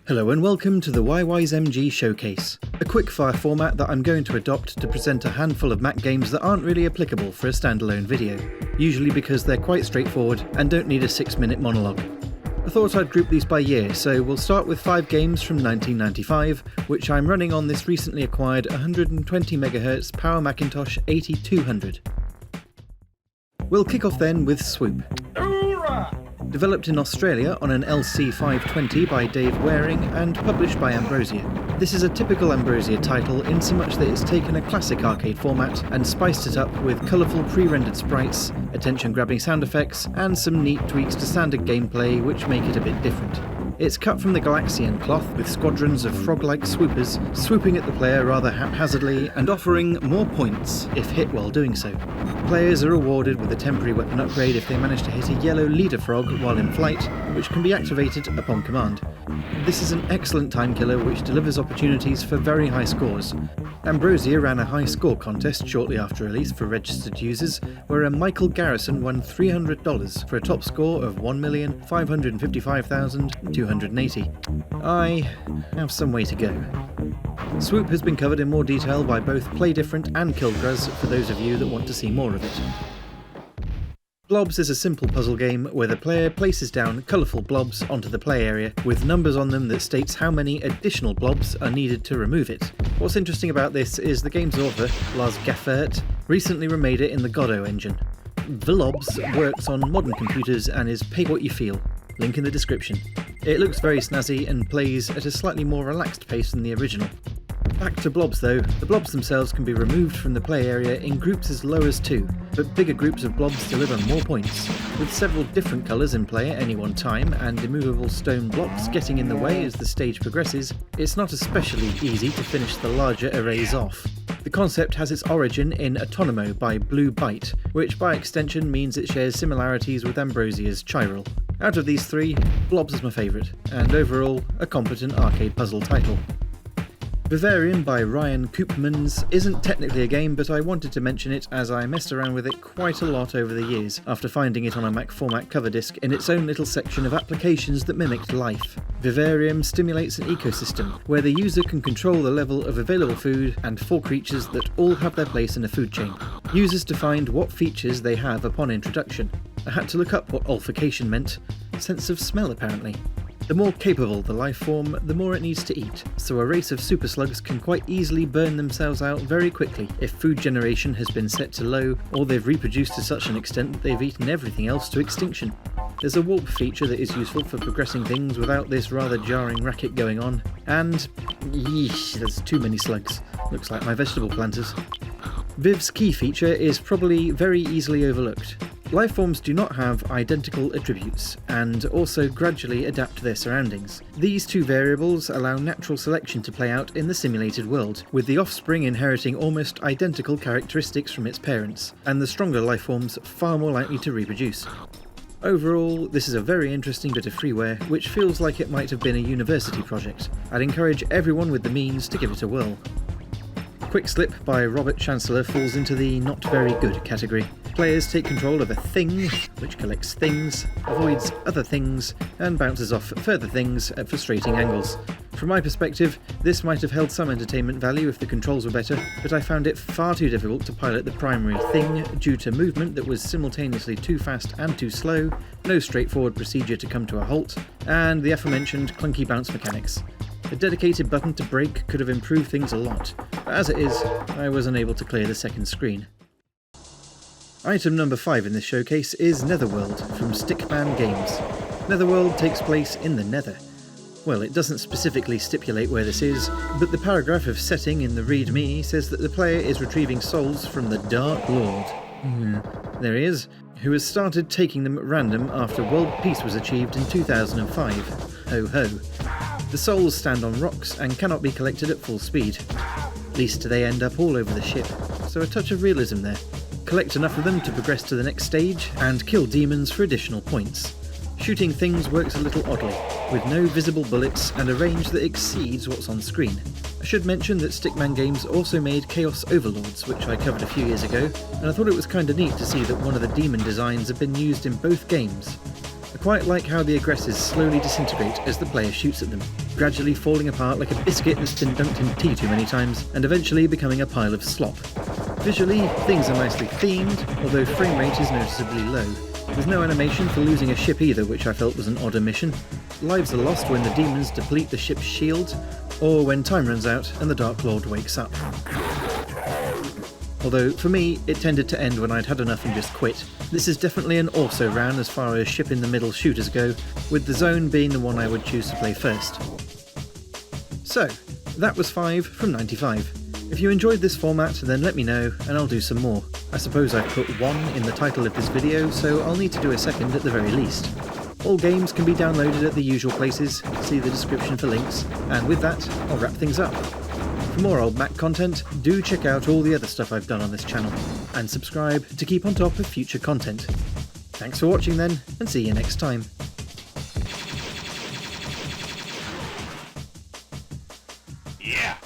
Hello and welcome to the YYsMG Showcase, a quickfire format that I'm going to adopt to present a handful of Mac games that aren't really applicable for a standalone video, usually because they're quite straightforward and don't need a 6-minute monologue. I thought I'd group these by year, so we'll start with 5 games from 1995, which I'm running on this recently acquired 120MHz Power Macintosh 8200. We'll kick off then with Swoop. Developed in Australia on an LC520 by Dave Waring and published by Ambrosia. This is a typical Ambrosia title in so much that it's taken a classic arcade format and spiced it up with colourful pre-rendered sprites, attention-grabbing sound effects, and some neat tweaks to standard gameplay which make it a bit different. It's cut from the Galaxian cloth with squadrons of frog-like swoopers swooping at the player rather haphazardly and offering more points if hit while doing so. Players are rewarded with a temporary weapon upgrade if they manage to hit a yellow leader frog while in flight, which can be activated upon command. This is an excellent time killer which delivers opportunities for very high scores. Ambrosia ran a high score contest shortly after release for registered users, where a Michael Garrison won $300 for a top score of 1,555,280. I have some way to go. Swoop has been covered in more detail by both Play Different and Kilgraz for those of you that want to see more of it. Blobs is a simple puzzle game where the player places down colourful blobs onto the play area with numbers on them that states how many additional blobs are needed to remove it. What's interesting about this is the game's author, Lars Gaffert, recently remade it in the Godot engine. Blobs works on modern computers and is pay what you feel. Link in the description. It looks very snazzy and plays at a slightly more relaxed pace than the original. Back to blobs though, the blobs themselves can be removed from the play area in groups as low as 2, but bigger groups of blobs deliver more points. With several different colours in play at any one time and immovable stone blocks getting in the way as the stage progresses, it's not especially easy to finish the larger arrays off. The concept has its origin in Autonomo by Blue Byte, which by extension means it shares similarities with Ambrosia's Chiral. Out of these 3, Blobs is my favourite, and overall a competent arcade puzzle title. Vivarium by Ryan Koopmans isn't technically a game, but I wanted to mention it as I messed around with it quite a lot over the years after finding it on a Mac format cover disc in its own little section of applications that mimicked life. Vivarium stimulates an ecosystem where the user can control the level of available food and 4 creatures that all have their place in a food chain. Users defined what features they have upon introduction. I had to look up what olfacation meant. Sense of smell apparently. The more capable the life form, the more it needs to eat, so a race of super slugs can quite easily burn themselves out very quickly if food generation has been set to low or they've reproduced to such an extent that they've eaten everything else to extinction. There's a warp feature that is useful for progressing things without this rather jarring racket going on, and yeesh, there's too many slugs. Looks like my vegetable planters. Viv's key feature is probably very easily overlooked. Lifeforms do not have identical attributes, and also gradually adapt to their surroundings. These 2 variables allow natural selection to play out in the simulated world, with the offspring inheriting almost identical characteristics from its parents, and the stronger lifeforms far more likely to reproduce. Overall, this is a very interesting bit of freeware, which feels like it might have been a university project. I'd encourage everyone with the means to give it a whirl. Quickslip by Robert Chancellor falls into the not very good category. Players take control of a thing, which collects things, avoids other things, and bounces off further things at frustrating angles. From my perspective, this might have held some entertainment value if the controls were better, but I found it far too difficult to pilot the primary thing due to movement that was simultaneously too fast and too slow, no straightforward procedure to come to a halt, and the aforementioned clunky bounce mechanics. A dedicated button to brake could have improved things a lot, but as it is, I was unable to clear the second screen. Item number 5 in this showcase is Netherworld from Stickman Games. Netherworld takes place in the Nether. Well, it doesn't specifically stipulate where this is, but the paragraph of setting in the README says that the player is retrieving souls from the Dark Lord. There he is, who has started taking them at random after world peace was achieved in 2005. Ho ho. The souls stand on rocks and cannot be collected at full speed. At least they end up all over the ship, so a touch of realism there. Collect enough of them to progress to the next stage, and kill demons for additional points. Shooting things works a little oddly, with no visible bullets and a range that exceeds what's on screen. I should mention that Stickman Games also made Chaos Overlords, which I covered a few years ago, and I thought it was kinda neat to see that one of the demon designs had been used in both games. I quite like how the aggressors slowly disintegrate as the player shoots at them, gradually falling apart like a biscuit that's been dunked in tea too many times, and eventually becoming a pile of slop. Visually, things are nicely themed, although frame rate is noticeably low. There's no animation for losing a ship either, which I felt was an odd omission. Lives are lost when the demons deplete the ship's shield, or when time runs out and the Dark Lord wakes up. Although, for me, it tended to end when I'd had enough and just quit. This is definitely an also ran as far as ship in the middle shooters go, with the Zone being the one I would choose to play first. So, that was 5 from 95. If you enjoyed this format, then let me know and I'll do some more. I suppose I've put 1 in the title of this video, so I'll need to do a second at the very least. All games can be downloaded at the usual places, see the description for links, and with that, I'll wrap things up. For more old Mac content, do check out all the other stuff I've done on this channel, and subscribe to keep on top of future content. Thanks for watching then, and see you next time. Yeah!